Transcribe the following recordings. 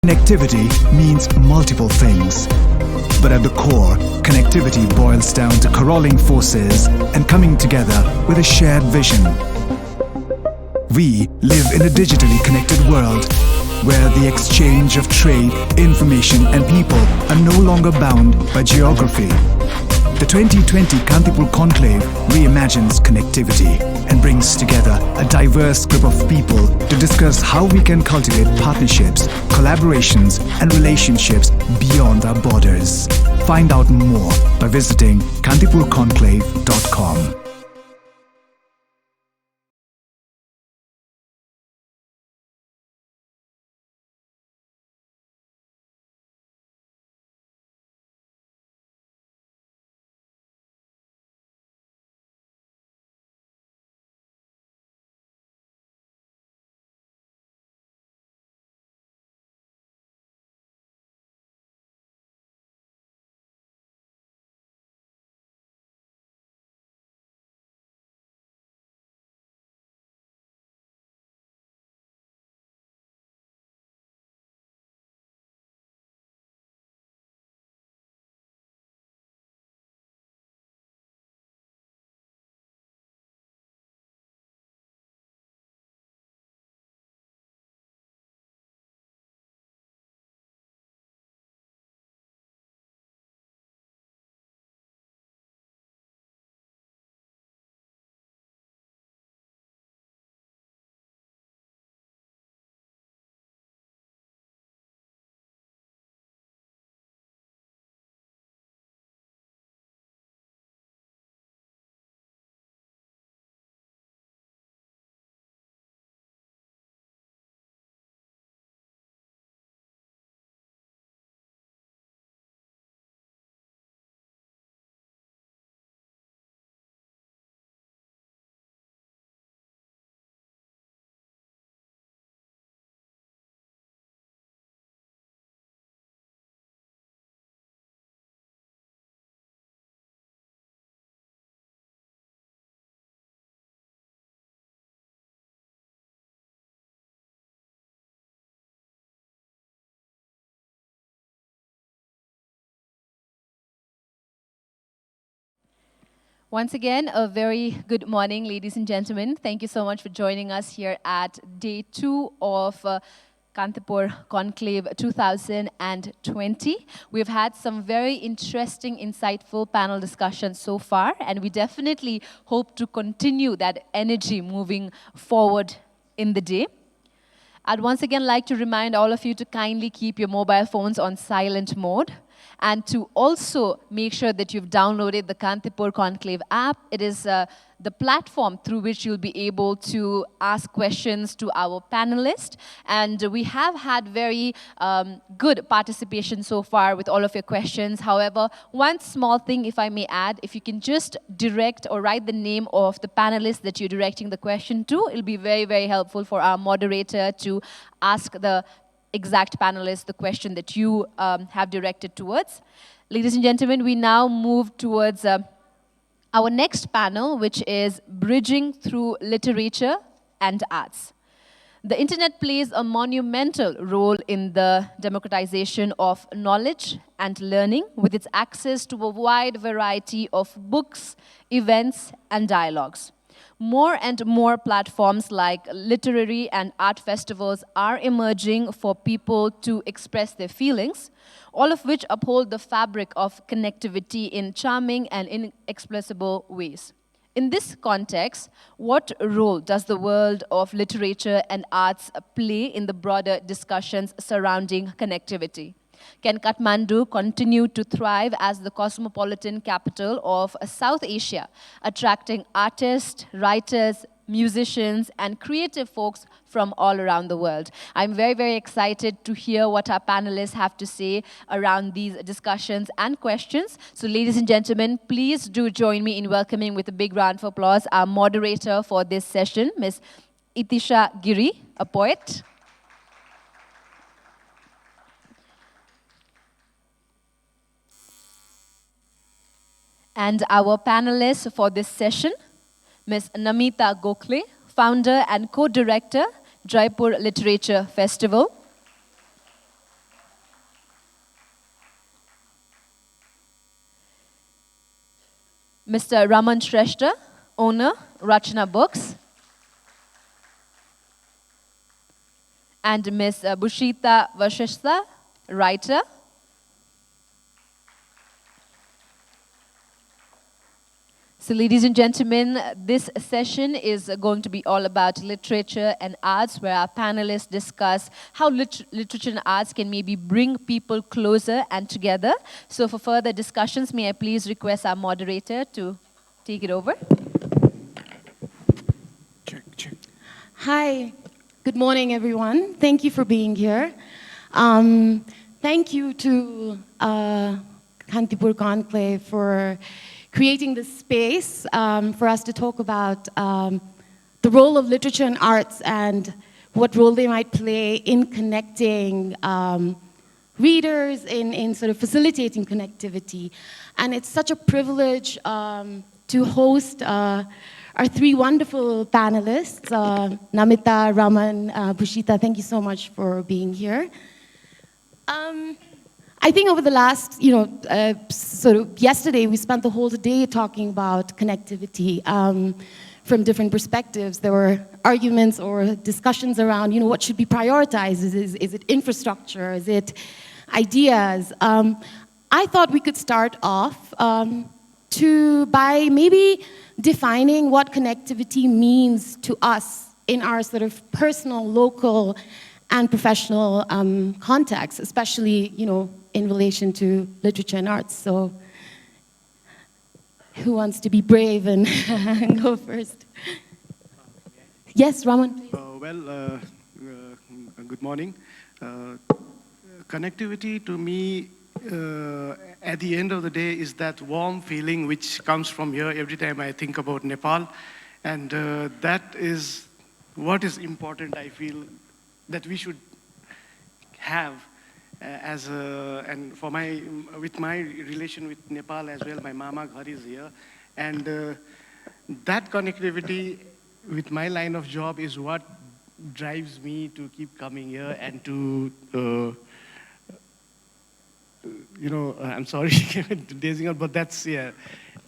Connectivity means multiple things. But at the core, connectivity boils down to corralling forces and coming together with a shared vision. We live in a digitally connected world where the exchange of trade, information and people are no longer bound by geography. The 2020 Kantipur Conclave reimagines connectivity and brings together a diverse group of people to discuss how we can cultivate partnerships, collaborations and relationships beyond our borders. Find out more by visiting kantipurconclave.com. Once again, a very good morning, ladies and gentlemen. Thank you so much for joining us here at day 2 of Kantipur Conclave 2020. We've had some very interesting, insightful panel discussions so far, and we definitely hope to continue that energy moving forward in the day. I'd once again like to remind all of you to kindly keep your mobile phones on silent mode, and to also make sure that you've downloaded the Kantipur Conclave app. It is the platform through which you'll be able to ask questions to our panelists. And we have had very good participation so far with all of your questions. However, one small thing, if I may add, if you can just direct or write the name of the panelist that you're directing the question to, it'll be very, very helpful for our moderator to ask the exact panelist the question that you have directed towards. Ladies and gentlemen, we now move towards our next panel, which is Bridging Through Literature and Arts. The internet plays a monumental role in the democratization of knowledge and learning with its access to a wide variety of books, events, and dialogues. More and more platforms like literary and art festivals are emerging for people to express their feelings, all of which uphold the fabric of connectivity in charming and inexplicable ways. In this context, what role does the world of literature and arts play in the broader discussions surrounding connectivity? Can Kathmandu continue to thrive as the cosmopolitan capital of South Asia, attracting artists, writers, musicians, and creative folks from all around the world? I'm very, very excited to hear what our panelists have to say around these discussions and questions. So ladies and gentlemen, please do join me in welcoming with a big round of applause our moderator for this session, Ms. Itisha Giri, a poet. And our panelists for this session, Ms. Namita Gokhale, founder and co-director, Jaipur Literature Festival. Mr. Raman Shrestha, owner, Rachana Books, and Ms. Bhushita Vasistha, writer. So ladies and gentlemen, this session is going to be all about literature and arts, where our panelists discuss how literature and arts can maybe bring people closer and together. So for further discussions, may I please request our moderator to take it over? Check. Hi, good morning, everyone. Thank you for being here. Thank you to Kantipur Conclave for creating this space for us to talk about the role of literature and arts and what role they might play in connecting readers, in sort of facilitating connectivity. And it's such a privilege to host our three wonderful panelists, Namita, Raman, Bhushita. Thank you so much for being here. I think over the last, sort of yesterday, we spent the whole day talking about connectivity from different perspectives. There were arguments or discussions around, what should be prioritized? Is it infrastructure? Is it ideas? I thought we could start off by maybe defining what connectivity means to us in our sort of personal, local, and professional context, especially, in relation to literature and arts. So who wants to be brave and go first? Yes, Raman, please. Good morning. Connectivity to me, at the end of the day, is that warm feeling which comes from here every time I think about Nepal. And that is what is important, I feel, that we should have and for with my relation with Nepal as well. My mama ghar is here, and that connectivity with my line of job is what drives me to keep coming here and to I'm sorry dazing out, but that's, yeah.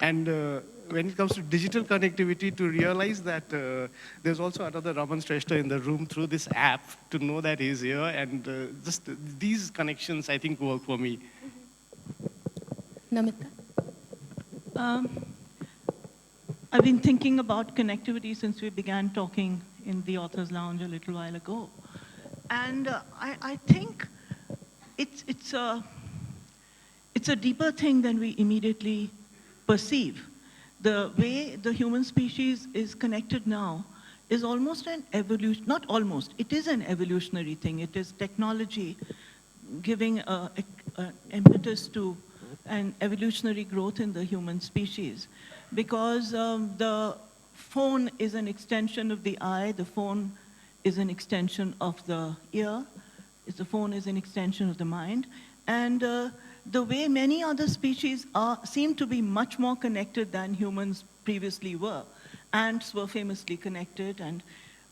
And when it comes to digital connectivity, to realize that there's also another Raman Shrestha in the room through this app, to know that he's here, and just these connections, I think, work for me. Namita? I've been thinking about connectivity since we began talking in the Author's Lounge a little while ago. And I think it's a deeper thing than we immediately perceive. The way the human species is connected now is almost an evolution, not almost, it is an evolutionary thing. It is technology giving an impetus to an evolutionary growth in the human species. Because the phone is an extension of the eye, the phone is an extension of the ear, the phone is an extension of the mind. And the way many other species seem to be much more connected than humans previously were. Ants were famously connected, and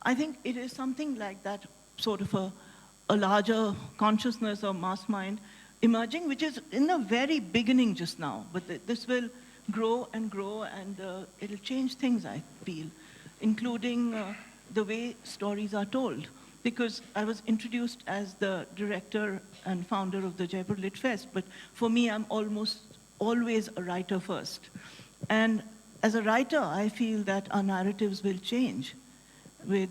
I think it is something like that, sort of a larger consciousness or mass mind emerging, which is in the very beginning just now, but this will grow and grow, and it'll change things, I feel, including the way stories are told. Because I was introduced as the director and founder of the Jaipur Lit Fest, but for me, I'm almost always a writer first. And as a writer, I feel that our narratives will change with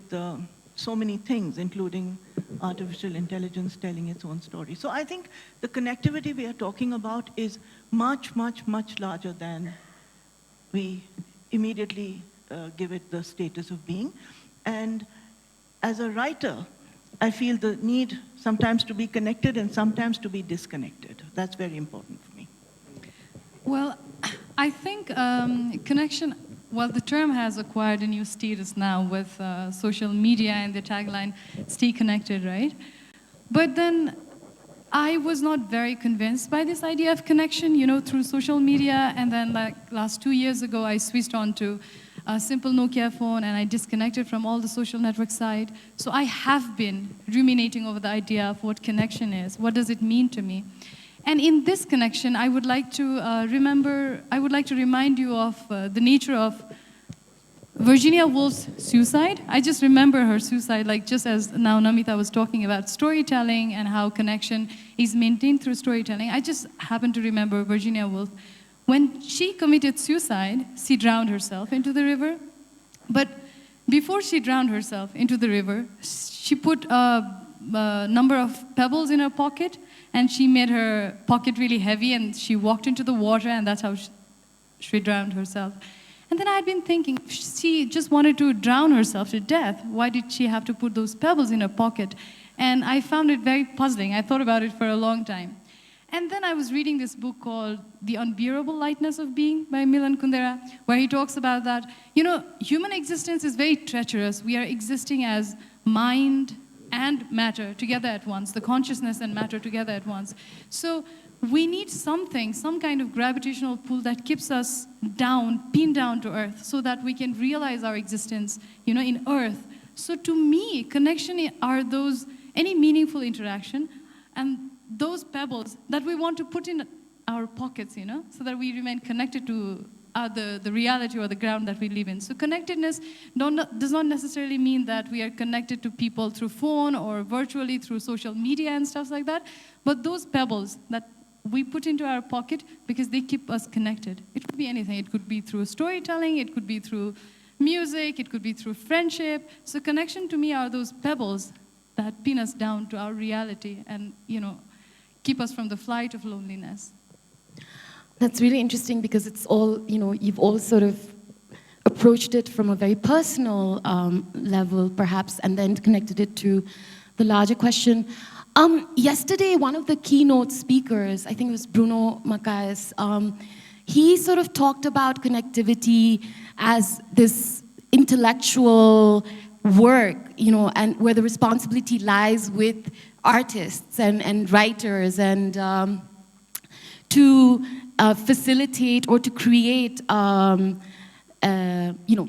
so many things, including artificial intelligence telling its own story. So I think the connectivity we are talking about is much, much, much larger than we immediately give it the status of being. And as a writer, I feel the need sometimes to be connected and sometimes to be disconnected. That's very important for me. Well, I think connection, well, the term has acquired a new status now with social media and the tagline, stay connected, right? But then I was not very convinced by this idea of connection, through social media. And then like last 2 years ago, I switched on to a simple Nokia phone, and I disconnected from all the social network side. So I have been ruminating over the idea of what connection is. What does it mean to me? And in this connection, I would like to remind you of the nature of Virginia Woolf's suicide. I just remember her suicide, like just as now Namita was talking about storytelling and how connection is maintained through storytelling. I just happen to remember Virginia Woolf. When she committed suicide, she drowned herself into the river. But before she drowned herself into the river, she put a number of pebbles in her pocket, and she made her pocket really heavy, and she walked into the water, and that's how she drowned herself. And then I had been thinking, if she just wanted to drown herself to death, why did she have to put those pebbles in her pocket? And I found it very puzzling. I thought about it for a long time. And then I was reading this book called The Unbearable Lightness of Being by Milan Kundera, where he talks about that, human existence is very treacherous. We are existing as mind and matter together at once, the consciousness and matter together at once. So we need something, some kind of gravitational pull that keeps us down, pinned down to earth, so that we can realize our existence, in earth. So to me, connection are any meaningful interaction, and those pebbles that we want to put in our pockets, so that we remain connected to the reality or the ground that we live in. So connectedness does not necessarily mean that we are connected to people through phone or virtually through social media and stuff like that, but those pebbles that we put into our pocket because they keep us connected. It could be anything. It could be through storytelling, it could be through music, it could be through friendship. So connection to me are those pebbles that pin us down to our reality and, keep us from the flight of loneliness. That's really interesting because it's all, you've all sort of approached it from a very personal level, perhaps, and then connected it to the larger question. Yesterday, one of the keynote speakers, I think it was Bruno Macias, he sort of talked about connectivity as this intellectual work, and where the responsibility lies with artists and writers and to facilitate or to create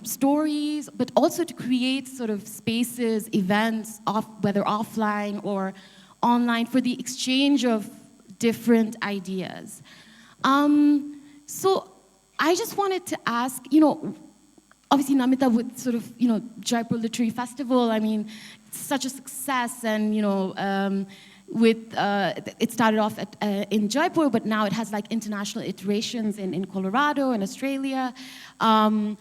stories, but also to create sort of spaces, events, whether offline or online, for the exchange of different ideas. So I just wanted to ask, obviously Namita with sort of, Jaipur Literary Festival, I mean, it's such a success, and, it started off in Jaipur, but now it has like international iterations in Colorado and Australia. Raman,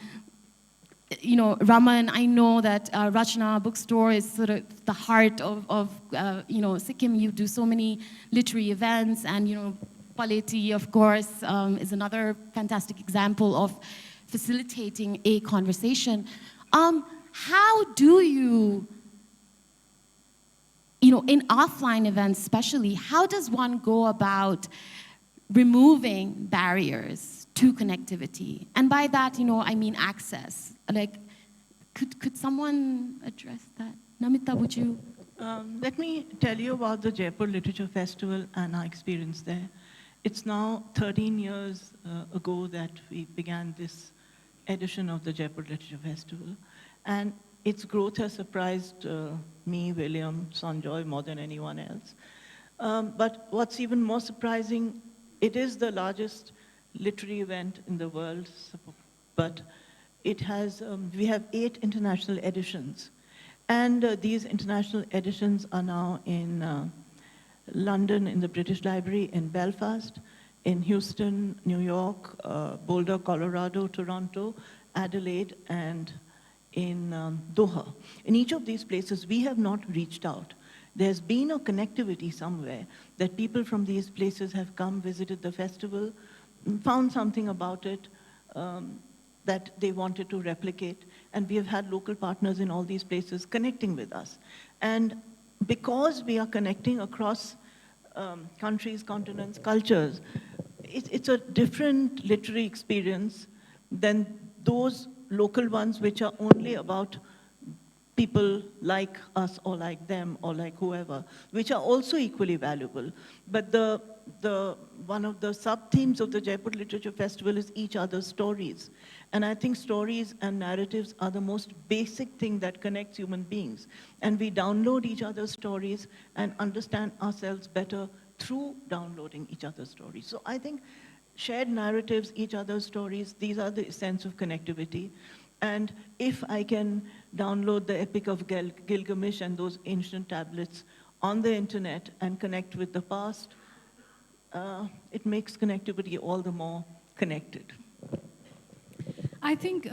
I know that Rachna Bookstore is sort of the heart of Sikkim. You do so many literary events, and Paleti, of course, is another fantastic example of facilitating a conversation. How do you, in offline events especially, how does one go about removing barriers to connectivity? And by that, I mean access. Like, could someone address that? Namita, would you? Let me tell you about the Jaipur Literature Festival and our experience there. It's now 13 years ago that we began this edition of the Jaipur Literature Festival. And its growth has surprised me, William, Sanjoy, more than anyone else. But what's even more surprising, it is the largest literary event in the world, but it has, we have 8 international editions. And these international editions are now in London, in the British Library, in Belfast, in Houston, New York, Boulder, Colorado, Toronto, Adelaide, and in Doha. In each of these places, we have not reached out. There's been a connectivity somewhere that people from these places have come, visited the festival, found something about it that they wanted to replicate. And we have had local partners in all these places connecting with us. And because we are connecting across countries, continents, cultures, it's a different literary experience than those local ones which are only about people like us or like them or like whoever, which are also equally valuable. But one of the sub-themes of the Jaipur Literature Festival is each other's stories. And I think stories and narratives are the most basic thing that connects human beings. And we download each other's stories and understand ourselves better through downloading each other's stories. So I think shared narratives, each other's stories, these are the sense of connectivity. And if I can download the Epic of Gilgamesh and those ancient tablets on the internet and connect with the past, it makes connectivity all the more connected. I think,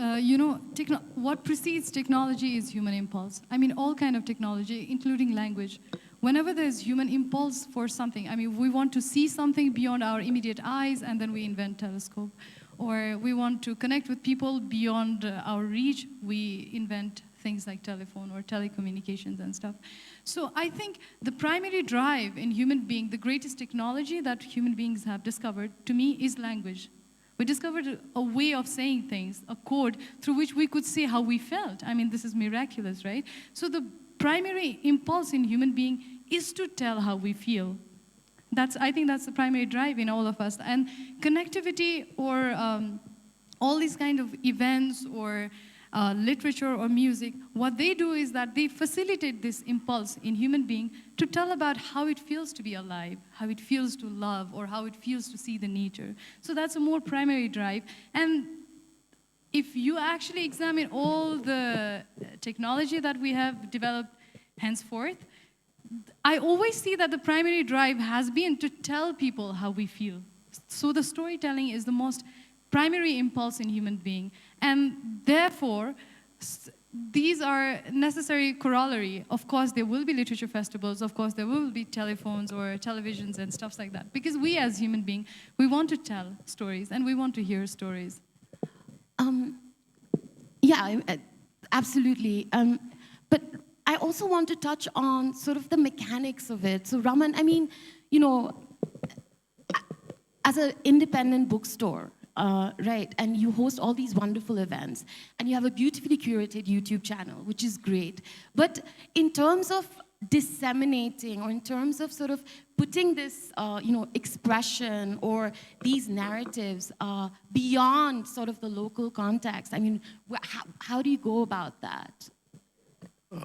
what precedes technology is human impulse. I mean, all kind of technology, including language. Whenever there's human impulse for something, I mean, we want to see something beyond our immediate eyes, and then we invent telescope. Or we want to connect with people beyond our reach, we invent things like telephone or telecommunications and stuff. So I think the primary drive in human being, the greatest technology that human beings have discovered, to me, is language. We discovered a way of saying things, a code through which we could say how we felt. I mean, this is miraculous, right? So the primary impulse in human being is to tell how we feel. I think that's the primary drive in all of us. And connectivity or all these kind of events or literature or music, what they do is that they facilitate this impulse in human being to tell about how it feels to be alive, how it feels to love, or how it feels to see the nature. So that's a more primary drive. And if you actually examine all the technology that we have developed henceforth, I always see that the primary drive has been to tell people how we feel. So the storytelling is the most primary impulse in human being. And therefore, these are necessary corollary. Of course, there will be literature festivals. Of course, there will be telephones or televisions and stuff like that. Because we as human beings, we want to tell stories and we want to hear stories. Yeah, absolutely. But I also want to touch on sort of the mechanics of it. So Raman, I mean, as an independent bookstore, right, and you host all these wonderful events, and you have a beautifully curated YouTube channel, which is great. But in terms of disseminating, or in terms of sort of putting this, expression or these narratives beyond sort of the local context, I mean, how do you go about that?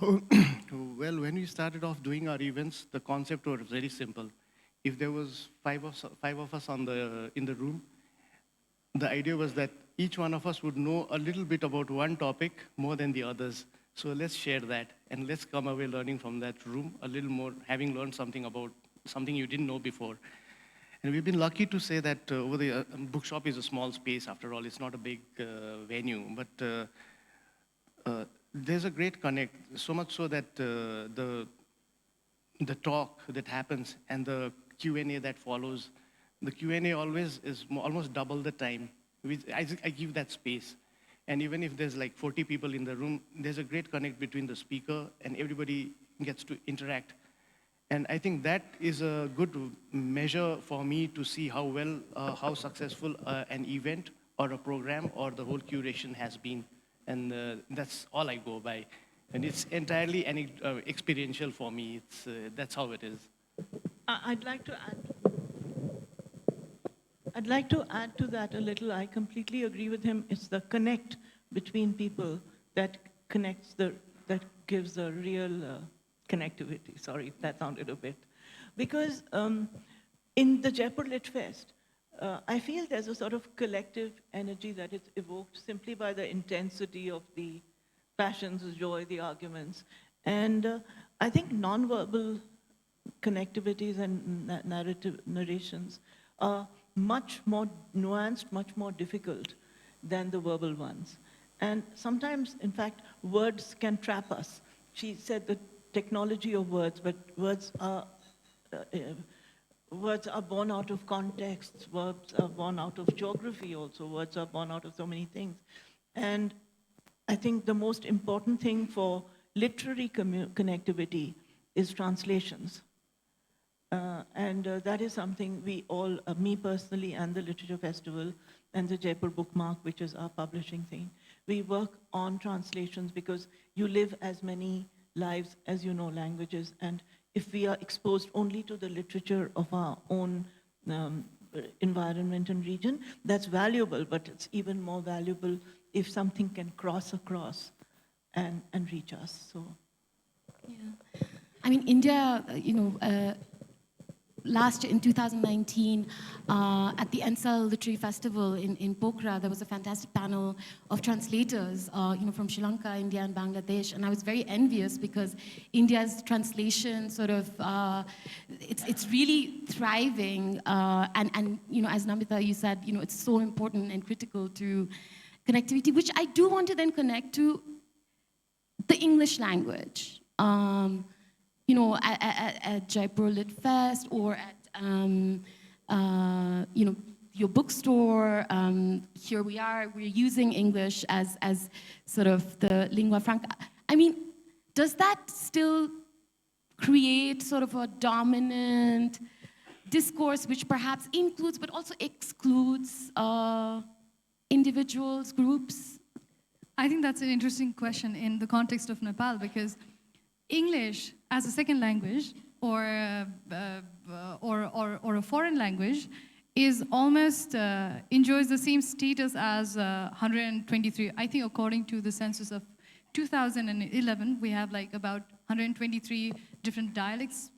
Well, when we started off doing our events, the concept was very simple. If there was five of us in the room, the idea was that each one of us would know a little bit about one topic more than the others. So let's share that, and let's come away learning from that room a little more, having learned something about something you didn't know before. And we've been lucky to say that over the bookshop is a small space, after all. It's not a big venue, but there's a great connect, so much so that the talk that happens and the Q&A that follows, the Q&A always is almost double the time. I give that space. And even if there's like 40 people in the room, there's a great connect between the speaker and everybody gets to interact. And I think that is a good measure for me to see how successful an event or a program or the whole curation has been. And that's all I go by. And it's entirely experiential for me. That's how it is. I'd like to add to that a little. I completely agree with him. It's the connect between people that gives a real connectivity. Sorry, that sounded a bit. Because in the Jaipur Lit Fest, I feel there's a sort of collective energy that is evoked simply by the intensity of the passions, the joy, the arguments. And I think nonverbal connectivities and narrations are much more nuanced, much more difficult than the verbal ones. And sometimes, in fact, words can trap us. She said the technology of words, but words are born out of context, words are born out of geography also, words are born out of so many things. And I think the most important thing for literary connectivity is translations. And that is something we all, me personally and the Literature Festival and the Jaipur Bookmark, which is our publishing thing, we work on translations because you live as many lives as you know languages. And if we are exposed only to the literature of our own environment and region, that's valuable, but it's even more valuable if something can cross across and reach us. So, yeah. I mean, India, last year in 2019, at the Ensal Literary Festival in Pokhara, there was a fantastic panel of translators, from Sri Lanka, India, and Bangladesh, and I was very envious because India's translation sort of, it's really thriving, and as Namita, you said, it's so important and critical to connectivity, which I do want to then connect to the English language. At Jaipur Lit Fest or at, your bookstore, here we are, we're using English as sort of the lingua franca. I mean, does that still create sort of a dominant discourse which perhaps includes but also excludes individuals, groups? I think that's an interesting question in the context of Nepal, because English as a second language or a foreign language is almost enjoys the same status as 123. I think according to the census of 2011, we have like about 123 different dialects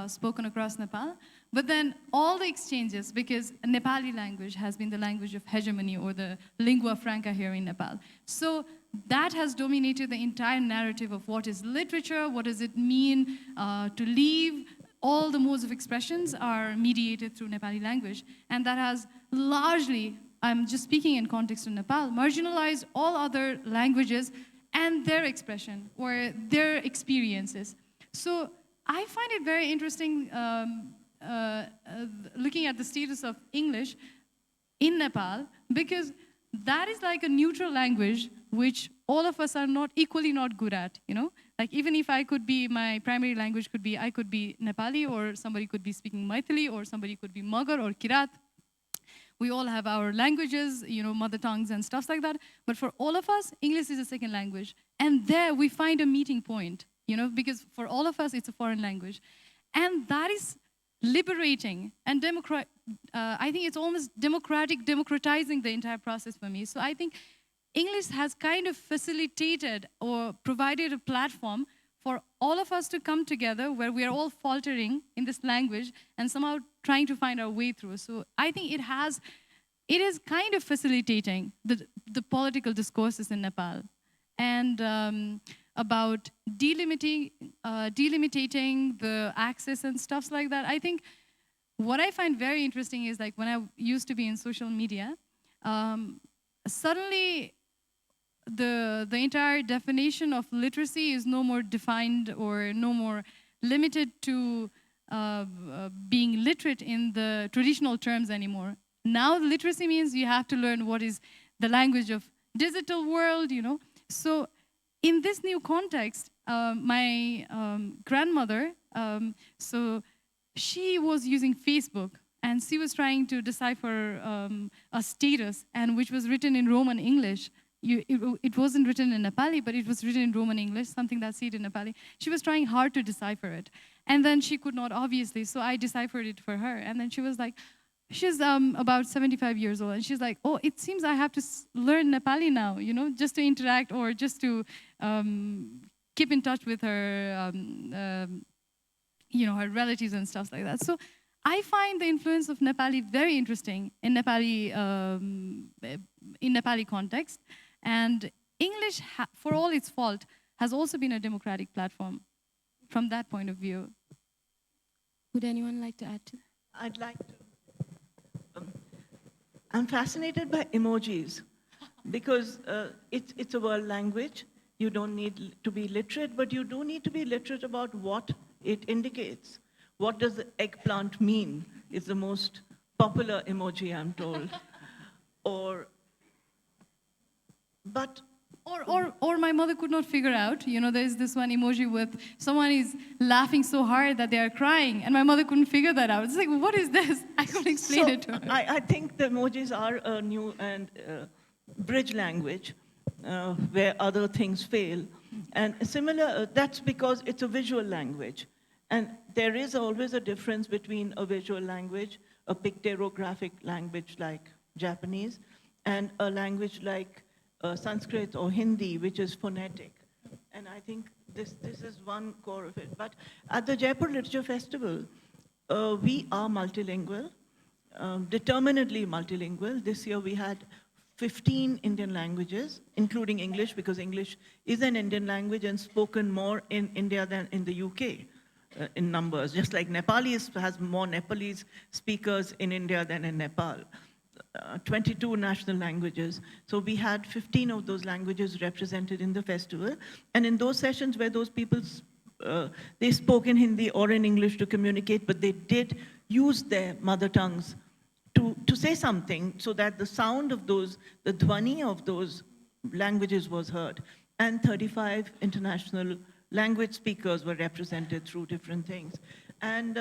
spoken across Nepal. But then all the exchanges, because Nepali language has been the language of hegemony or the lingua franca here in Nepal. So that has dominated the entire narrative of what is literature, what does it mean to live. All the modes of expressions are mediated through Nepali language. And that has largely, I'm just speaking in context of Nepal, marginalized all other languages and their expression or their experiences. So I find it very interesting looking at the status of English in Nepal, because that is like a neutral language which all of us are not equally not good at, Like even if I could be, my primary language could be, I could be Nepali, or somebody could be speaking Maithili, or somebody could be Magar or Kirat. We all have our languages, mother tongues and stuff like that. But for all of us, English is a second language. And there we find a meeting point, because for all of us, it's a foreign language. And that is liberating and I think it's almost democratizing the entire process for me. So I think English has kind of facilitated or provided a platform for all of us to come together where we are all faltering in this language and somehow trying to find our way through. So I think it is kind of facilitating the political discourses in Nepal. And about delimiting the access and stuff like that. I think what I find very interesting is like when I used to be in social media, suddenly the entire definition of literacy is no more defined or no more limited to being literate in the traditional terms anymore. Now literacy means you have to learn what is the language of digital world, So in this new context, my grandmother, so she was using Facebook, and she was trying to decipher a status, and which was written in Roman English. It wasn't written in Nepali, but it was written in Roman English, something that's said in Nepali. She was trying hard to decipher it, and then she could not, obviously, so I deciphered it for her, and then she was like, she's about 75 years old, and she's like, oh, it seems I have to learn Nepali now, just to interact or just to keep in touch with her, her relatives and stuff like that. So I find the influence of Nepali very interesting in Nepali context. And English, for all its fault, has also been a democratic platform from that point of view. Would anyone like to add to that? I'd like to. I'm fascinated by emojis because it's a world language. You don't need to be literate, but you do need to be literate about what it indicates. What does the eggplant mean? It's the most popular emoji, I'm told. Or my mother could not figure out, there's this one emoji with someone is laughing so hard that they are crying, and my mother couldn't figure that out. It's like, what is this? I couldn't explain it to her. I think the emojis are a new and bridge language where other things fail. And similar, that's because it's a visual language. And there is always a difference between a visual language, a pictographic language like Japanese, and a language like Sanskrit or Hindi, which is phonetic. And I think this is one core of it. But at the Jaipur Literature Festival, we are multilingual, determinedly multilingual. This year we had 15 Indian languages, including English, because English is an Indian language and spoken more in India than in the UK in numbers. Just like Nepali has more Nepalese speakers in India than in Nepal. 22 national languages. So we had 15 of those languages represented in the festival. And in those sessions where those people, they spoke in Hindi or in English to communicate, but they did use their mother tongues to say something so that the sound of those, the dhwani of those languages was heard. And 35 international language speakers were represented through different things. And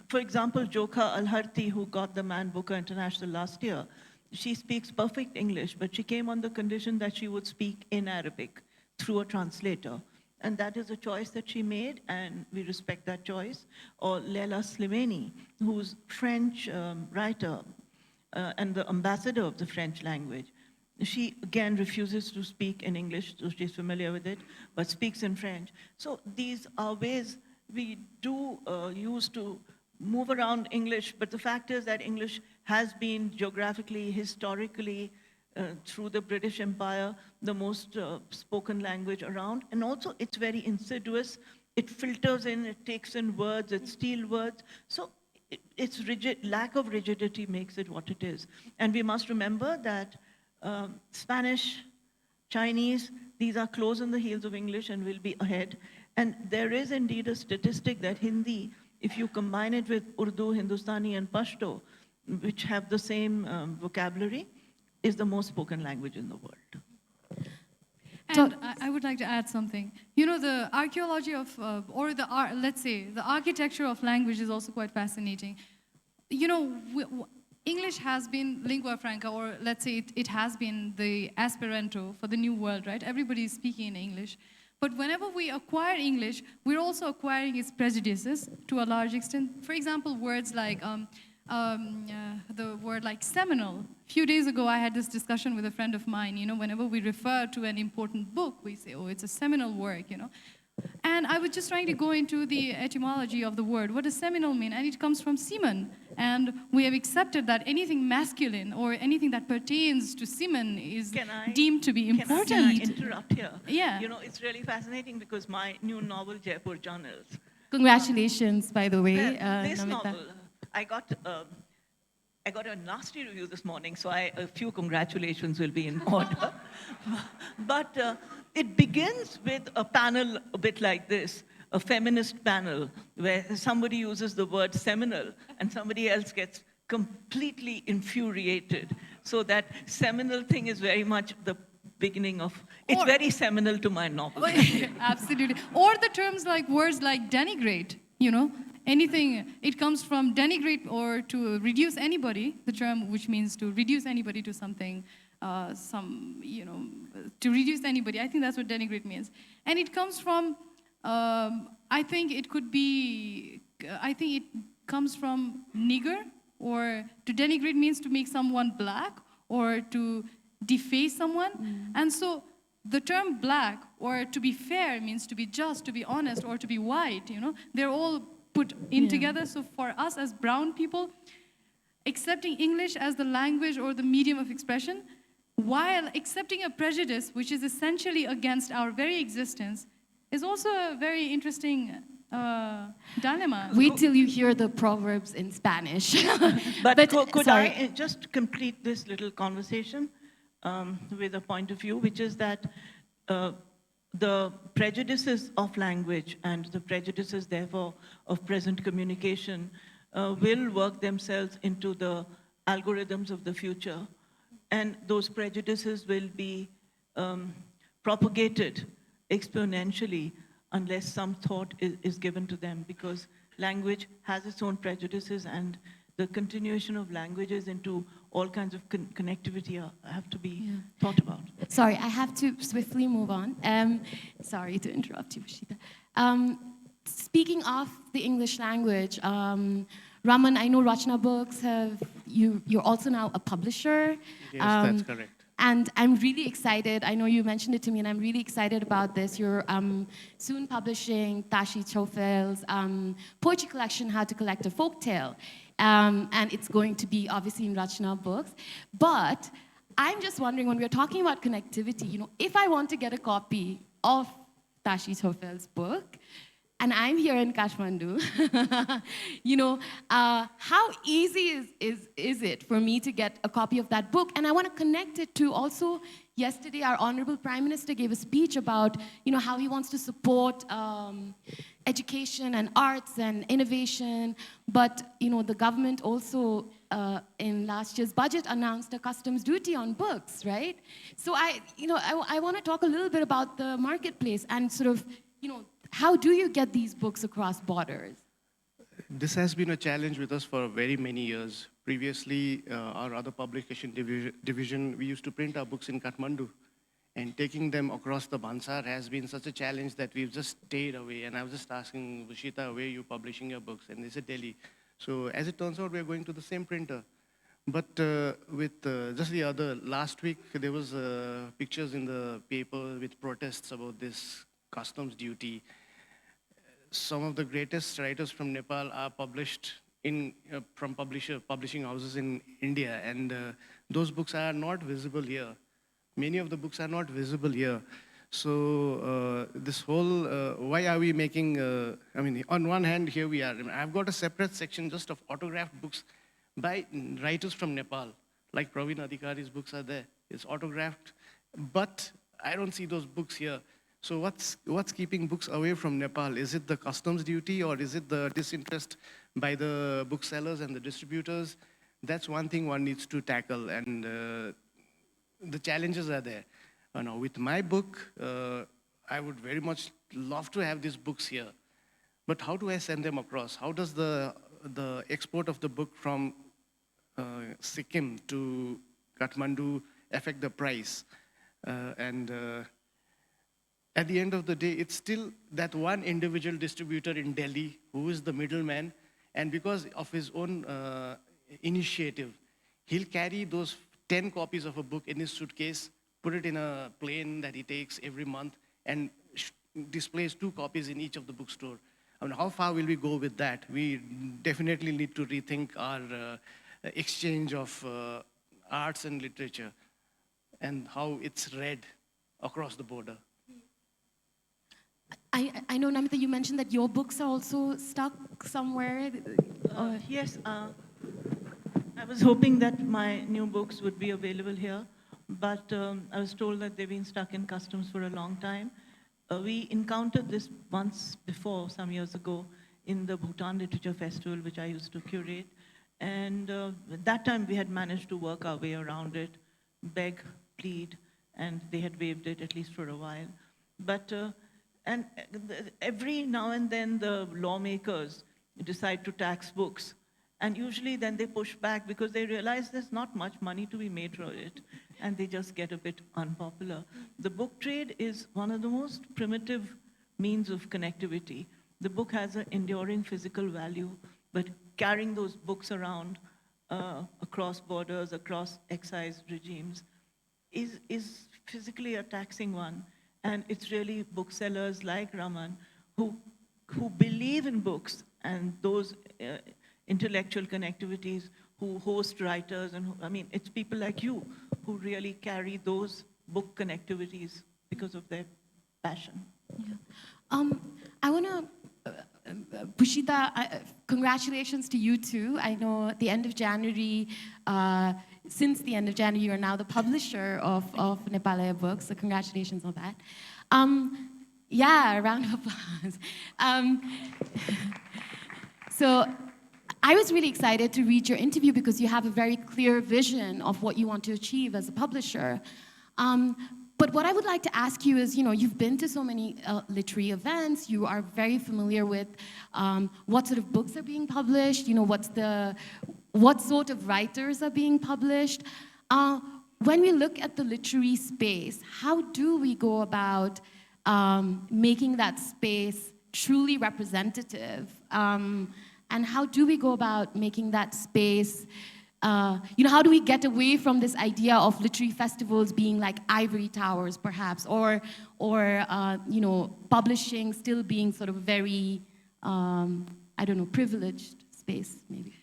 for example, Joka Alharti, who got the Man Booker International last year, she speaks perfect English, but she came on the condition that she would speak in Arabic through a translator. And that is a choice that she made, and we respect that choice. Or Leila Slimani, who's French writer and the ambassador of the French language. She, again, refuses to speak in English, so she's familiar with it, but speaks in French. So these are ways we do use to move around English, but the fact is that English has been geographically, historically, through the British Empire, the most spoken language around. And also, it's very insidious. It filters in, it takes in words, it steals words. So its lack of rigidity makes it what it is. And we must remember that Spanish, Chinese, these are close on the heels of English and will be ahead. And there is indeed a statistic that Hindi, if you combine it with Urdu, Hindustani, and Pashto, which have the same vocabulary, is the most spoken language in the world. And I would like to add something. You know, the archaeology of, let's say, the architecture of language is also quite fascinating. You know, English has been lingua franca, or let's say it has been the Esperanto for the new world, right? Everybody is speaking in English. But whenever we acquire English, we're also acquiring its prejudices to a large extent. For example, words like, the word like seminal. A few days ago, I had this discussion with a friend of mine. You know, whenever we refer to an important book, we say, oh, it's a seminal work, you know. And I was just trying to go into the etymology of the word. What does seminal mean? And it comes from semen. And we have accepted that anything masculine or anything that pertains to semen is deemed to be important. Can I interrupt here? Yeah. You know, it's really fascinating because my new novel, Jaipur Journals. Congratulations, by the way, this Namita. novel, I got a nasty review this morning, so a few congratulations will be in order. But it begins with a panel a bit like this, a feminist panel, where somebody uses the word seminal and somebody else gets completely infuriated. So that seminal thing is very much the beginning of, it's very seminal to my novel. Absolutely. Or the terms like words like denigrate, you know. Anything, it comes from denigrate or to reduce anybody, the term which means to reduce anybody to something, to reduce anybody. I think that's what denigrate means. And it comes from, I think it comes from nigger, or to denigrate means to make someone black or to deface someone. And so the term black or to be fair means to be just, to be honest, or to be white, you know. They're all put in together. So for us as brown people, accepting English as the language or the medium of expression, while accepting a prejudice which is essentially against our very existence, is also a very interesting dilemma. Wait till you hear the proverbs in Spanish. But could I just complete this little conversation with a point of view, which is that the prejudices of language and the prejudices, therefore, of present communication will work themselves into the algorithms of the future. And those prejudices will be propagated exponentially unless some thought is given to them, because language has its own prejudices, and the continuation of languages into all kinds of connectivity have to be thought about. Sorry, I have to swiftly move on. Sorry to interrupt you, Bhushita. Speaking of the English language, Raman, I know Rachna Books you're also now a publisher. Yes, that's correct. And I'm really excited. I know you mentioned it to me, and I'm really excited about this. You're soon publishing Tashi Chofel's poetry collection, How to Collect a Folktale. And it's going to be obviously in Rachna books. But I'm just wondering, when we're talking about connectivity, if I want to get a copy of Tashi Chofel's book, and I'm here in Kathmandu, how easy is it for me to get a copy of that book? And I want to connect it to also, yesterday our Honorable Prime Minister gave a speech about how he wants to support education and arts and innovation, but the government also in last year's budget announced a customs duty on books, right? So I want to talk a little bit about the marketplace and sort of, how do you get these books across borders? This has been a challenge with us for very many years. Previously, our other publication division, we used to print our books in Kathmandu. And taking them across the Bansar has been such a challenge that we've just stayed away. And I was just asking Bhushita, where are you publishing your books? And they said Delhi. So as it turns out, we're going to the same printer. But just last week, there was pictures in the paper with protests about this customs duty. Some of the greatest writers from Nepal are published from publishing houses in India, and those books are not visible here. Many of the books are not visible here. So this whole, why are we making, on one hand, here we are. I've got a separate section just of autographed books by writers from Nepal, like Praveen Adhikari's books are there. It's autographed, but I don't see those books here. So what's keeping books away from Nepal? Is it the customs duty, or is it the disinterest by the booksellers and the distributors? That's one thing one needs to tackle, and the challenges are there. Now, with my book, I would very much love to have these books here, but how do I send them across? How does the export of the book from Sikkim to Kathmandu affect the price? At the end of the day, it's still that one individual distributor in Delhi who is the middleman, and because of his own initiative, he'll carry those 10 copies of a book in his suitcase, put it in a plane that he takes every month, and displays 2 copies in each of the bookstore. How far will we go with that? We definitely need to rethink our exchange of arts and literature and how it's read across the border. I know, Namita, you mentioned that your books are also stuck somewhere. Yes, I was hoping that my new books would be available here, but I was told that they've been stuck in customs for a long time. We encountered this once before, some years ago, in the Bhutan Literature Festival, which I used to curate. And at that time, we had managed to work our way around it, beg, plead, and they had waived it, at least for a while. But and every now and then, the lawmakers decide to tax books. And usually then they push back because they realize there's not much money to be made for it. And they just get a bit unpopular. The book trade is one of the most primitive means of connectivity. The book has an enduring physical value, but carrying those books around across borders, across excise regimes, is physically a taxing one. And it's really booksellers like Raman who believe in books and those intellectual connectivities, who host writers, and it's people like you who really carry those book connectivities because of their passion. Yeah. I want to, Bhushita, congratulations to you too. I know at the end of January, since the end of January, you are now the publisher of Nepalaya books, so congratulations on that. Yeah, a round of applause. So I was really excited to read your interview because you have a very clear vision of what you want to achieve as a publisher. But what I would like to ask you is, you've been to so many literary events, you are very familiar with what sort of books are being published, what sort of writers are being published. When we look at the literary space, how do we go about making that space truly representative? And how do we go about making that space how do we get away from this idea of literary festivals being like ivory towers, perhaps, or publishing still being sort of very, privileged space, maybe?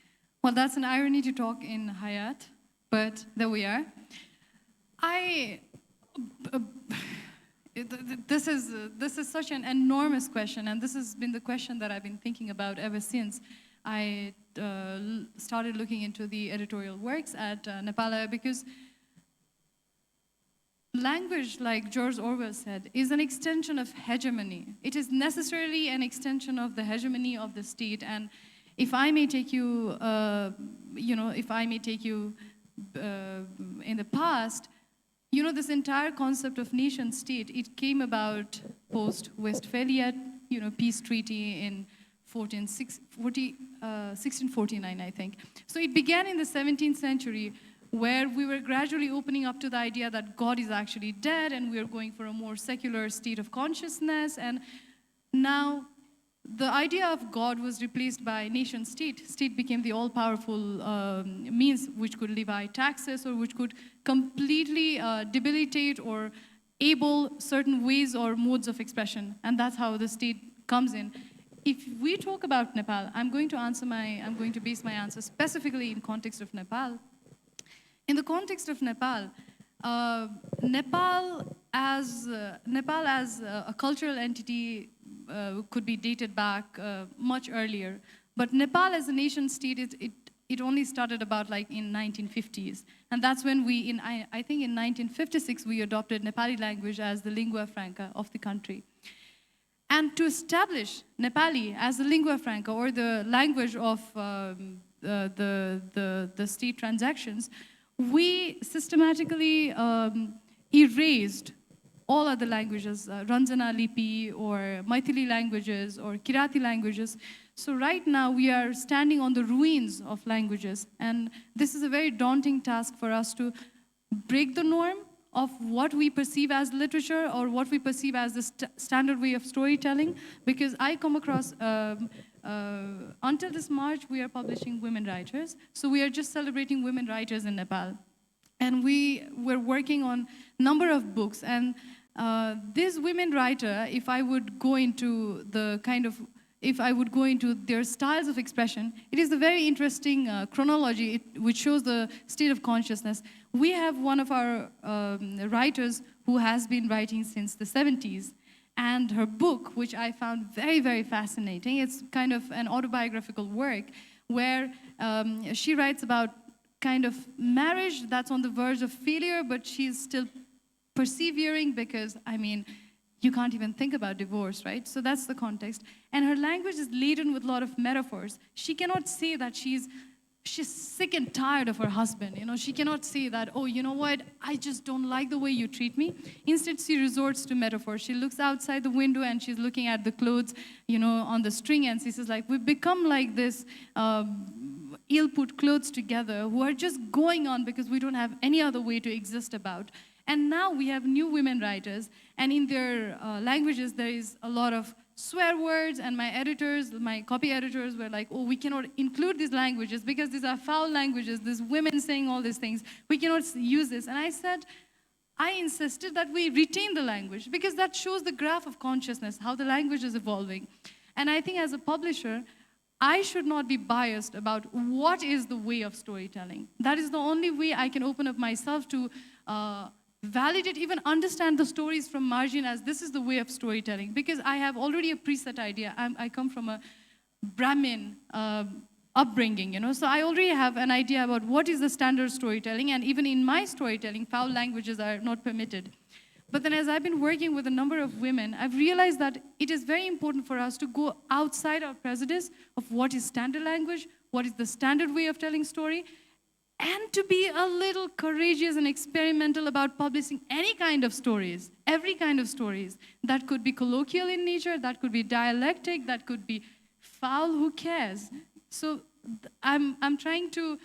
Well, that's an irony to talk in Hayat, but there we are. This is such an enormous question, and this has been the question that I've been thinking about ever since I started looking into the editorial works at Nepal, because language, like George Orwell said, is an extension of hegemony. It is necessarily an extension of the hegemony of the state. And if I may take you, in the past, this entire concept of nation state, it came about post-Westphalia, peace treaty in 1649, I think. So it began in the 17th century, where we were gradually opening up to the idea that God is actually dead, and we are going for a more secular state of consciousness. And now the idea of God was replaced by nation state. State became the all-powerful means which could levy taxes, or which could completely debilitate or able certain ways or modes of expression. And that's how the state comes in. If we talk about Nepal, I'm going to base my answer specifically in context of Nepal. In the context of Nepal, Nepal as a cultural entity could be dated back much earlier. But Nepal as a nation state, it only started about like in 1950s. And that's when I think in 1956, we adopted Nepali language as the lingua franca of the country. And to establish Nepali as the lingua franca, or the language of the state transactions, we systematically erased all other languages, Ranjana Lipi or Maithili languages or Kirati languages. So right now we are standing on the ruins of languages, and this is a very daunting task for us to break the norm of what we perceive as literature or what we perceive as the standard way of storytelling, because I come across, until this March, we are publishing women writers. So we are just celebrating women writers in Nepal. And we were working on a number of books. And this women writer, if I would go into their styles of expression, it is a very interesting chronology which shows the state of consciousness. We have one of our writers who has been writing since the 70s, and her book, which I found very, very fascinating, it's kind of an autobiographical work where she writes about kind of marriage that's on the verge of failure, but she's still persevering because, you can't even think about divorce, right? So that's the context. And her language is laden with a lot of metaphors. She cannot say that she's sick and tired of her husband. She cannot say that, oh, you know what, I just don't like the way you treat me. Instead, she resorts to metaphor. She looks outside the window and she's looking at the clothes, on the string, and she says, like, we've become like this ill-put clothes together who are just going on because we don't have any other way to exist about. And now we have new women writers, and in their languages, there is a lot of swear words, and my copy editors were like, oh, we cannot include these languages because these are foul languages, these women saying all these things. We cannot use this. And I insisted that we retain the language because that shows the graph of consciousness, how the language is evolving. And I think as a publisher, I should not be biased about what is the way of storytelling. That is the only way I can open up myself to validate, even understand the stories from margin as this is the way of storytelling, because I have already a preset idea. I come from a Brahmin upbringing, so I already have an idea about what is the standard storytelling, and even in my storytelling, foul languages are not permitted. But then as I've been working with a number of women, I've realized that it is very important for us to go outside our prejudice of what is standard language, what is the standard way of telling story, and to be a little courageous and experimental about publishing any kind of stories, every kind of stories. That could be colloquial in nature, that could be dialectic, that could be foul, who cares? So I'm trying to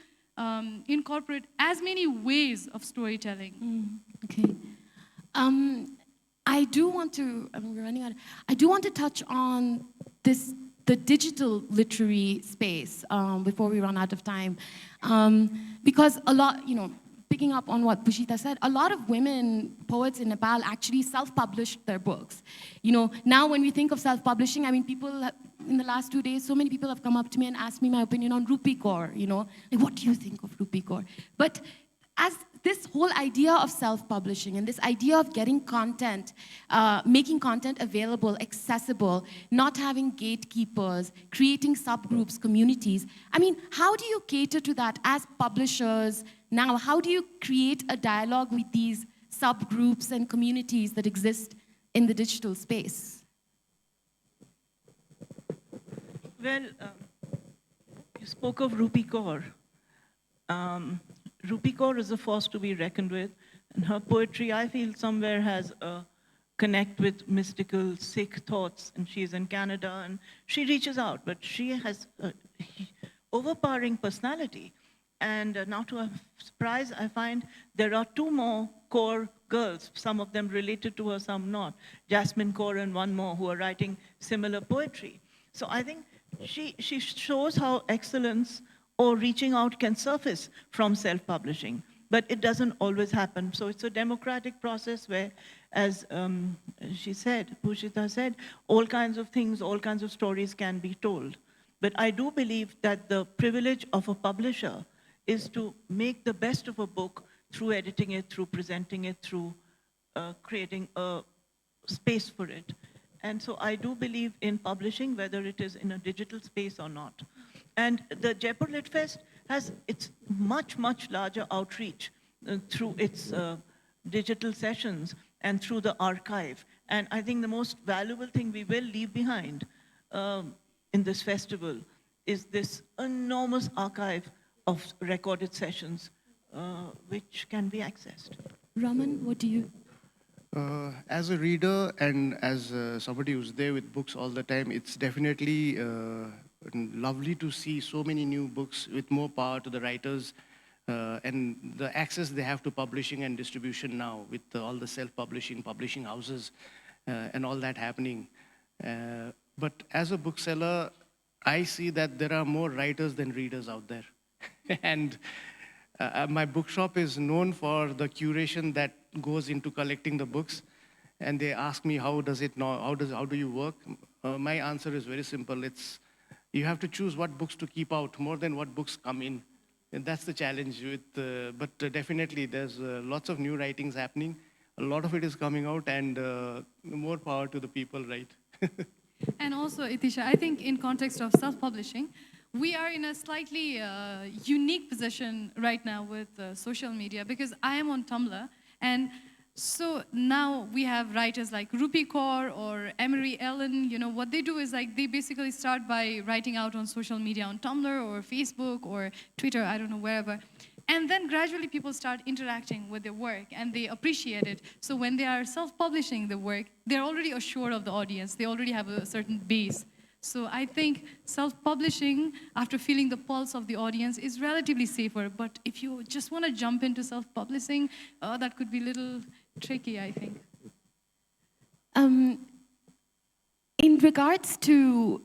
incorporate as many ways of storytelling. Okay. I do want to, we're running out. I do want to touch on the digital literary space before we run out of time. because a lot, picking up on what Bhushita said, a lot of women poets in Nepal actually self-published their books. Now when we think of self-publishing, I mean, people in the last 2 days, so many people have come up to me and asked me my opinion on Rupi Kaur, like, what do you think of Rupi Kaur? But as this whole idea of self-publishing and this idea of getting content, making content available, accessible, not having gatekeepers, creating subgroups, communities, I mean, how do you cater to that as publishers now? How do you create a dialogue with these subgroups and communities that exist in the digital space? Well, you spoke of Rupi Kaur. Rupi Kaur is a force to be reckoned with, and her poetry, I feel, somewhere has a connect with mystical Sikh thoughts, and she's in Canada, and she reaches out, but she has an overpowering personality. And now to a surprise, I find there are 2 more Kaur girls, some of them related to her, some not. Jasmine Kaur and 1 more who are writing similar poetry. So I think she shows how excellence or reaching out can surface from self-publishing, but it doesn't always happen. So it's a democratic process where, as she said, Bhushita said, all kinds of things, all kinds of stories can be told. But I do believe that the privilege of a publisher is to make the best of a book through editing it, through presenting it, through creating a space for it. And so I do believe in publishing, whether it is in a digital space or not. And the Jaipur Lit Fest has its much, much larger outreach through its digital sessions and through the archive. And I think the most valuable thing we will leave behind in this festival is this enormous archive of recorded sessions which can be accessed. Raman, what do you? As a reader and as somebody who's there with books all the time, it's definitely lovely to see so many new books with more power to the writers and the access they have to publishing and distribution now with all the self-publishing, publishing houses and all that happening. But as a bookseller, I see that there are more writers than readers out there. And my bookshop is known for the curation that goes into collecting the books. And they ask me, how does it know, how do you work? My answer is very simple. You have to choose what books to keep out more than what books come in. And that's the challenge with, but definitely there's lots of new writings happening. A lot of it is coming out and more power to the people, right? And also, Itisha, I think in context of self-publishing, we are in a slightly unique position right now with social media because I am on Tumblr, and so now we have writers like Rupi Kaur or Emery Ellen. What they do is like they basically start by writing out on social media on Tumblr or Facebook or Twitter, I don't know, wherever. And then gradually people start interacting with their work and they appreciate it. So when they are self-publishing the work, they're already assured of the audience. They already have a certain base. So I think self-publishing, after feeling the pulse of the audience, is relatively safer. But if you just want to jump into self-publishing, that could be a little tricky, I think. In regards to,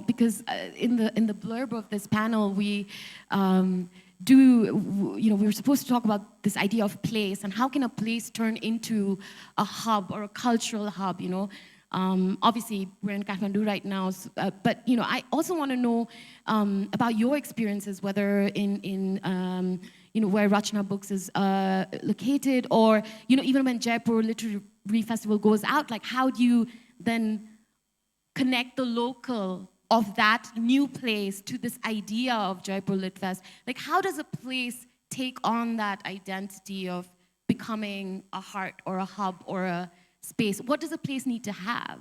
because in the blurb of this panel, we we were supposed to talk about this idea of place and how can a place turn into a hub or a cultural hub, Obviously, we're in Kathmandu right now, but I also want to know about your experiences, whether in where Rachna Books is located, or even when Jaipur Literary Festival goes out, like how do you then connect the local of that new place to this idea of Jaipur Lit Fest? Like, how does a place take on that identity of becoming a heart or a hub or a space? What does a place need to have?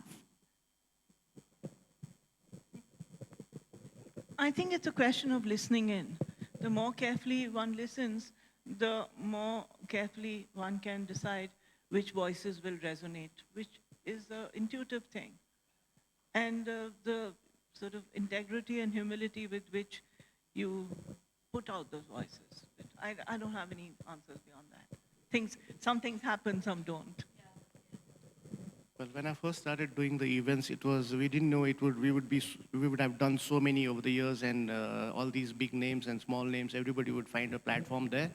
I think it's a question of listening in. The more carefully one listens, the more carefully one can decide which voices will resonate, which is an intuitive thing. And the sort of integrity and humility with which you put out those voices. I don't have any answers beyond that. Some things happen, some don't. Well, when I first started doing the events, we didn't know we would have done so many over the years, and all these big names and small names, everybody would find a platform there.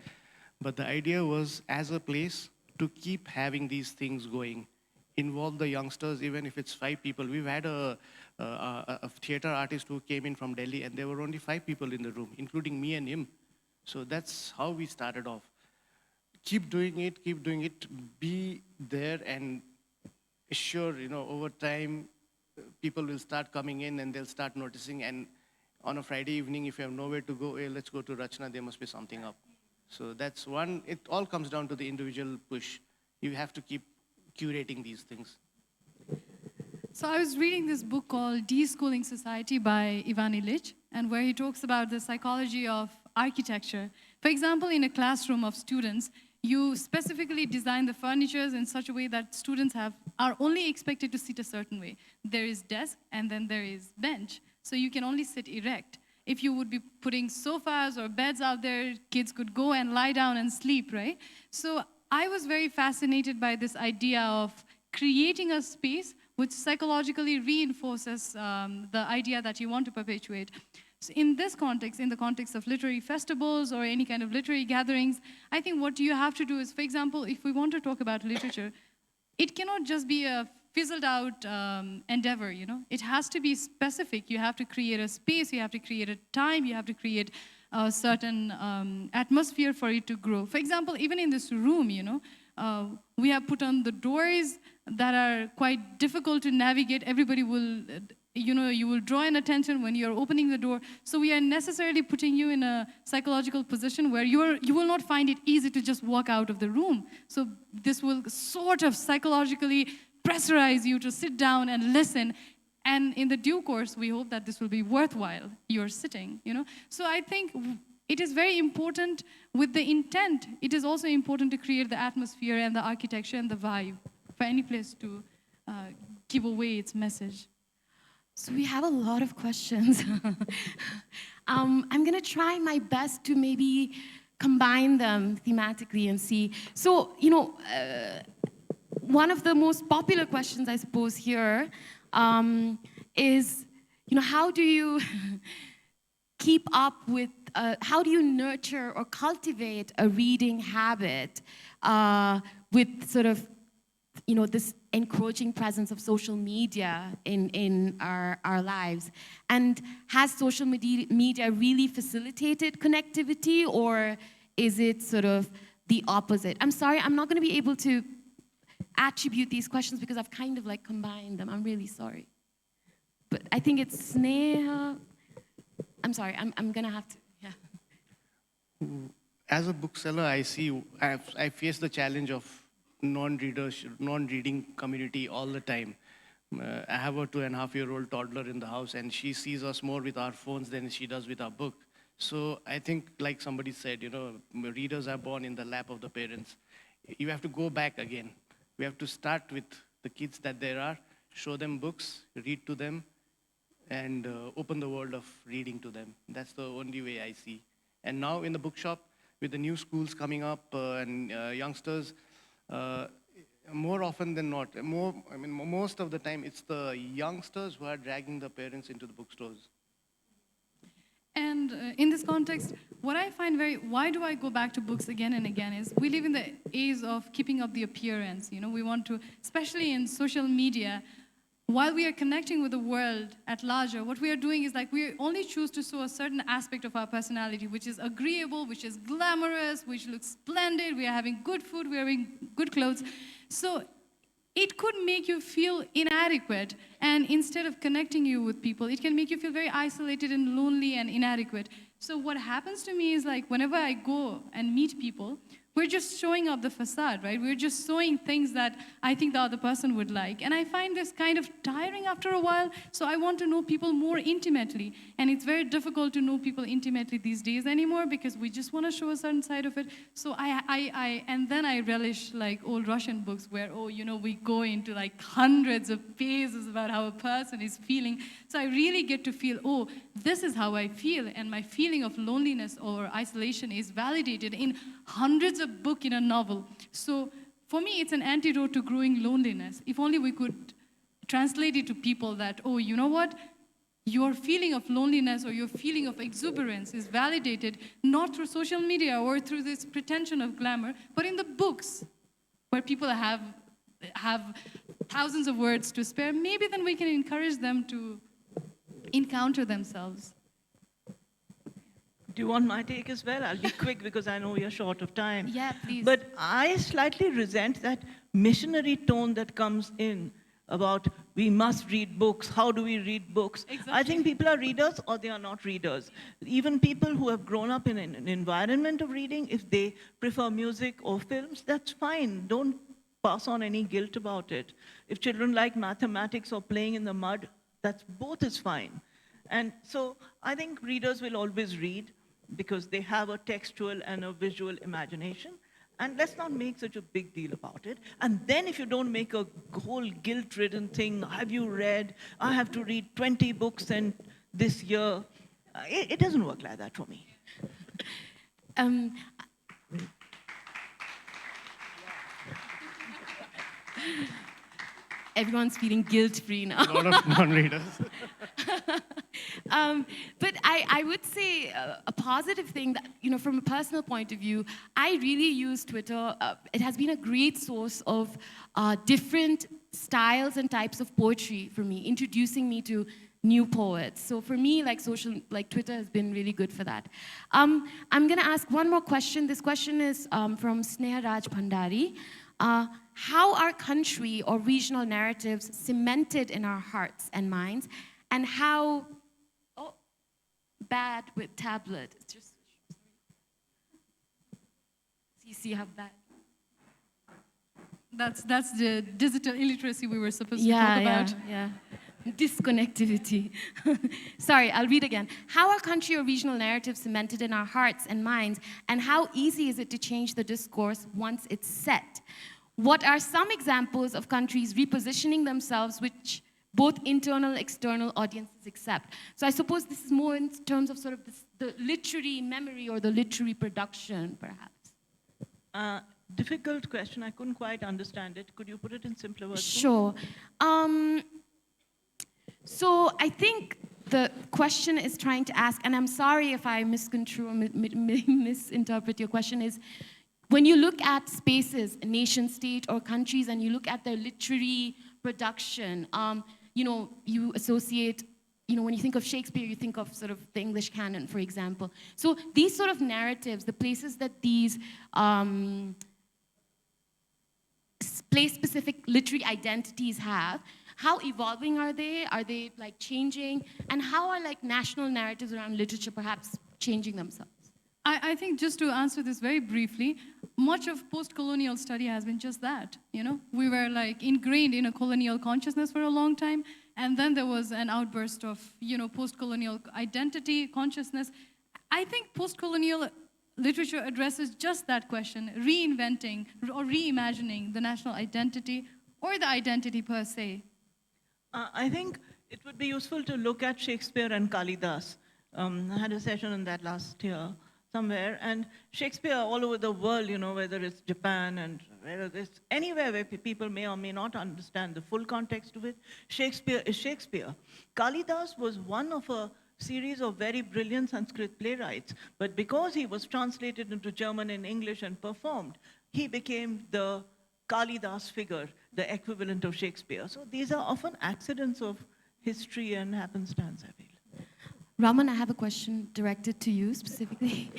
But the idea was, as a place, to keep having these things going, involve the youngsters, even if it's 5 people. We've had a theater artist who came in from Delhi, and there were only 5 people in the room, including me and him. So that's how we started off. Keep doing it, be there, and sure, over time, people will start coming in and they'll start noticing. And on a Friday evening, if you have nowhere to go, hey, let's go to Rachna, there must be something up. So that's one, it all comes down to the individual push. You have to keep curating these things. So I was reading this book called Deschooling Society by Ivan Illich, and where he talks about the psychology of architecture. For example, in a classroom of students, you specifically design the furnitures in such a way that students are only expected to sit a certain way. There is desk, and then there is bench. So you can only sit erect. If you would be putting sofas or beds out there, kids could go and lie down and sleep, right? So I was very fascinated by this idea of creating a space which psychologically reinforces the idea that you want to perpetuate. So in this context, in the context of literary festivals or any kind of literary gatherings, I think what you have to do is, for example, if we want to talk about literature, it cannot just be a fizzled out endeavor, It has to be specific. You have to create a space, you have to create a time, you have to create a certain atmosphere for it to grow. For example, even in this room, we have put on the doors that are quite difficult to navigate. Everybody will, you will draw in attention when you're opening the door. So we are necessarily putting you in a psychological position where you will not find it easy to just walk out of the room. So this will sort of psychologically pressurize you to sit down and listen. And in the due course, we hope that this will be worthwhile, your sitting, So I think it is very important with the intent. It is also important to create the atmosphere and the architecture and the vibe for any place to give away its message. So we have a lot of questions. I'm going to try my best to maybe combine them thematically and see. So, one of the most popular questions, I suppose, here is, how do you keep up with, how do you nurture or cultivate a reading habit with sort of, this encroaching presence of social media in our lives? And has social media really facilitated connectivity, or is it sort of the opposite? I'm sorry, I'm not going to be able to attribute these questions because I've kind of combined them. I'm really sorry. But I think it's Sneha. I'm sorry, I'm going to have to, yeah. As a bookseller, I face the challenge of non-reading community all the time. I have a 2.5-year-old toddler in the house, and she sees us more with our phones than she does with our book. So I think, like somebody said, readers are born in the lap of the parents. You have to go back again. We have to start with the kids that there are, show them books, read to them, and open the world of reading to them. That's the only way I see. And now in the bookshop, with the new schools coming up and youngsters, more often than not, most of the time, it's the youngsters who are dragging the parents into the bookstores. And in this context, what I find why do I go back to books again and again is we live in the age of keeping up the appearance. We want to, especially in social media, while we are connecting with the world at larger, what we are doing is we only choose to show a certain aspect of our personality, which is agreeable, which is glamorous, which looks splendid. We are having good food, we are wearing good clothes. So it could make you feel inadequate, and instead of connecting you with people, it can make you feel very isolated and lonely and inadequate. So what happens to me is whenever I go and meet people, we're just showing up the facade, right? We're just showing things that I think the other person would like. And I find this kind of tiring after a while, so I want to know people more intimately. And it's very difficult to know people intimately these days anymore because we just want to show a certain side of it. So and then I relish old Russian books where, we go into hundreds of pages about how a person is feeling. So I really get to feel, this is how I feel. And my feeling of loneliness or isolation is validated in hundreds of books in a novel. So for me, it's an antidote to growing loneliness. If only we could translate it to people that, oh, you know what? Your feeling of loneliness or your feeling of exuberance is validated not through social media or through this pretension of glamour, but in the books where people have thousands of words to spare. Maybe then we can encourage them to encounter themselves. Do you want my take as well? I'll be quick because I know you're short of time. Yeah, please. But I slightly resent that missionary tone that comes in about we must read books. How do we read books? Exactly. I think people are readers or they are not readers. Even people who have grown up in an environment of reading, if they prefer music or films, that's fine. Don't pass on any guilt about it. If children like mathematics or playing in the mud, that's both is fine. And so I think readers will always read because they have a textual and a visual imagination. And let's not make such a big deal about it. And then if you don't make a whole guilt-ridden thing, have you read? I have to read 20 books and this year. It doesn't work like that for me. Everyone's feeling guilt-free now. A lot of non-readers. But I would say a positive thing that, from a personal point of view, I really use Twitter. It has been a great source of different styles and types of poetry for me, introducing me to new poets. So for me, Twitter has been really good for that. I'm gonna ask one more question. This question is from Sneha Raj Bhandari. How are country or regional narratives cemented in our hearts and minds, and how bad with tablet? It's just you have that. That's the digital illiteracy we were supposed to talk about. Yeah. Disconnectivity. Sorry, I'll read again. How are country or regional narratives cemented in our hearts and minds, and how easy is it to change the discourse once it's set? What are some examples of countries repositioning themselves which both internal and external audiences accept? So I suppose this is more in terms of sort of the literary memory or the literary production, perhaps. Difficult question. I couldn't quite understand it. Could you put it in simpler words? Sure. So I think the question is trying to ask, and I'm sorry if I misconstrue or misinterpret your question, is when you look at spaces, a nation state or countries, and you look at their literary production, you associate, when you think of Shakespeare, you think of sort of the English canon, for example. So these sort of narratives, the places that these place-specific literary identities have, how evolving are they? Are they changing? And how are national narratives around literature perhaps changing themselves? I think just to answer this very briefly, much of post-colonial study has been just that, We were ingrained in a colonial consciousness for a long time, and then there was an outburst of, post-colonial identity, consciousness. I think post-colonial literature addresses just that question, reinventing or reimagining the national identity or the identity per se. I think it would be useful to look at Shakespeare and Kalidas. I had a session on that last year somewhere, and Shakespeare all over the world, whether it's Japan and whether it's anywhere where people may or may not understand the full context of it, Shakespeare is Shakespeare. Kalidas was one of a series of very brilliant Sanskrit playwrights, but because he was translated into German and English and performed, he became the Kalidas figure, the equivalent of Shakespeare. So these are often accidents of history and happenstance, I feel. Raman, I have a question directed to you specifically.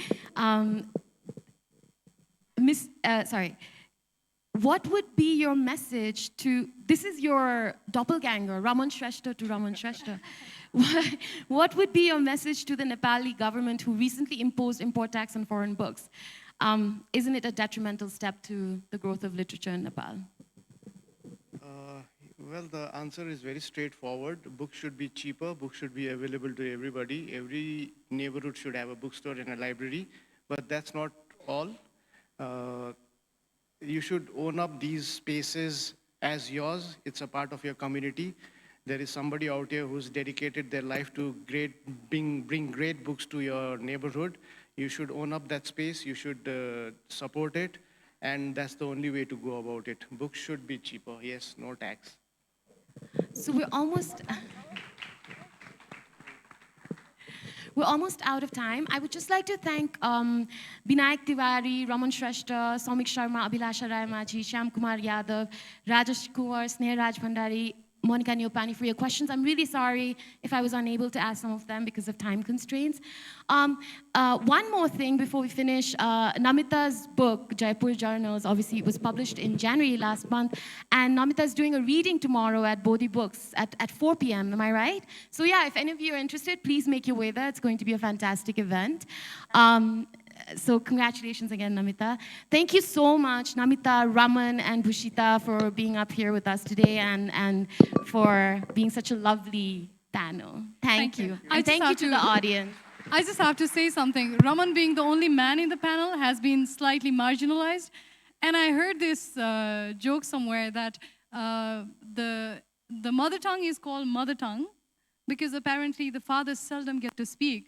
What would be your message to, this is your doppelganger, Raman Shrestha to Raman Shrestha. What would be your message to the Nepali government who recently imposed import tax on foreign books? Isn't it a detrimental step to the growth of literature in Nepal? Well, the answer is very straightforward. Books should be cheaper. Books should be available to everybody. Every neighborhood should have a bookstore and a library. But that's not all. You should own up these spaces as yours. It's a part of your community. There is somebody out here who's dedicated their life to bring great books to your neighborhood. You should own up that space. You should support it. and that's the only way to go about it. Books should be cheaper, yes, no tax. So we're almost out of time. I would just like to thank Binayak Tiwari, Raman Shrestha, Soumik Sharma, Abhilasha Rayamaji, Shyam Kumar Yadav, Rajesh Kumar, Sneha Raj Bhandari, Monica Neopani for your questions. I'm really sorry if I was unable to ask some of them because of time constraints. One more thing before we finish. Namita's book, Jaipur Journals, obviously it was published in January last month, and Namita is doing a reading tomorrow at Bodhi Books at 4 p.m., am I right? So yeah, if any of you are interested, please make your way there. It's going to be a fantastic event. So congratulations again, Namita. Thank you so much, Namita, Raman, and Bhushita, for being up here with us today and for being such a lovely panel. Thank you. And thank you to the audience. I just have to say something. Raman, being the only man in the panel, has been slightly marginalized. And I heard this joke somewhere that the mother tongue is called mother tongue because apparently the fathers seldom get to speak,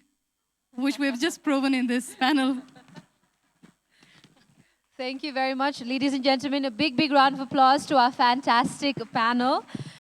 which we've just proven in this panel. Thank you very much, ladies and gentlemen. A big, big round of applause to our fantastic panel.